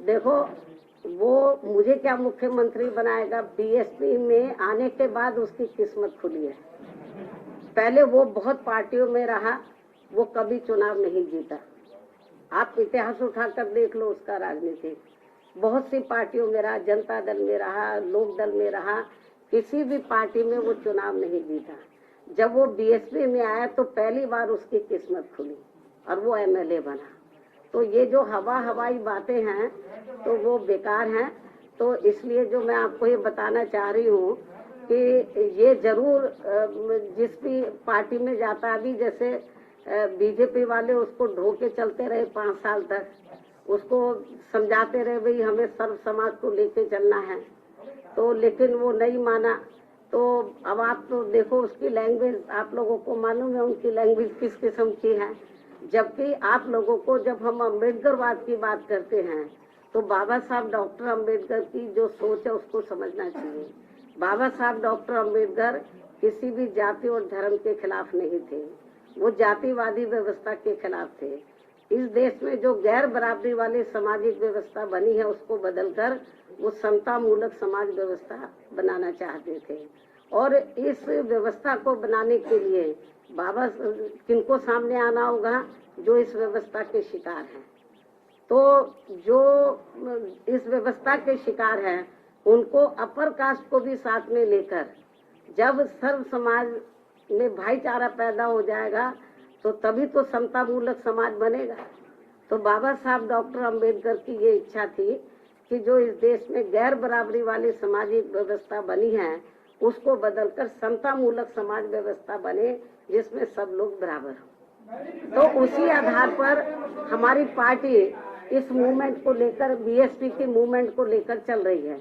देखो, वो मुझे क्या मुख्यमंत्री बनाएगा? बीएसपी में आने के बाद उसकी किस्मत खुली है। पहले वो बहुत पार्टियों में रहा, वो कभी चुनाव नहीं जीता। आप इतिहास उठाकर देख लो उसका राजनीति। बहुत सी पार्टियों में रहा, जनता दल में रहा, लोक दल में रहा, किसी भी पार्टी में वो चुनाव नहीं जीता। जब वो बीएसपी में आया तो पहली बार उसकी किस्मत खुली और वो एमएलए बना। तो ये जो हवाई बातें हैं तो वो बेकार हैं। तो इसलिए जो मैं आपको ये बताना चाह रही हूँ कि ये जरूर जिस भी पार्टी में जाता, अभी जैसे बीजेपी वाले उसको ढो के चलते रहे 5 साल तक, उसको समझाते रहे भाई हमें सर्व समाज को लेके चलना है, तो लेकिन वो नहीं माना। तो अब आप तो देखो उसकी लैंग्वेज, आप लोगों को मालूम है उनकी लैंग्वेज किस किस्म की है। जबकि आप लोगों को, जब हम अम्बेडकरवाद की बात करते हैं तो बाबा साहब डॉक्टर अम्बेडकर की जो सोच है उसको समझना चाहिए। बाबा साहब डॉक्टर अम्बेडकर किसी भी जाति और धर्म के खिलाफ नहीं थे, वो जातिवादी व्यवस्था के खिलाफ थे। इस देश में जो गैर बराबरी वाली सामाजिक व्यवस्था बनी है उसको बदलकर वो समता मूलक समाज व्यवस्था बनाना चाहते थे। और इस व्यवस्था को बनाने के लिए बाबा किनको सामने आना होगा? जो इस व्यवस्था के शिकार हैं। तो जो इस व्यवस्था के शिकार हैं उनको, अपर कास्ट को भी साथ में लेकर जब सर्व समाज में भाईचारा पैदा हो जाएगा तो तभी तो समता मूलक समाज बनेगा। तो बाबा साहब डॉक्टर अम्बेडकर की ये इच्छा थी कि जो इस देश में गैर बराबरी वाली सामाजिक व्यवस्था बनी है उसको बदलकर समता मूलक समाज व्यवस्था बने जिसमें सब लोग बराबर हों। तो उसी आधार पर हमारी पार्टी इस मूवमेंट को लेकर, बीएसपी की मूवमेंट को लेकर चल रही है।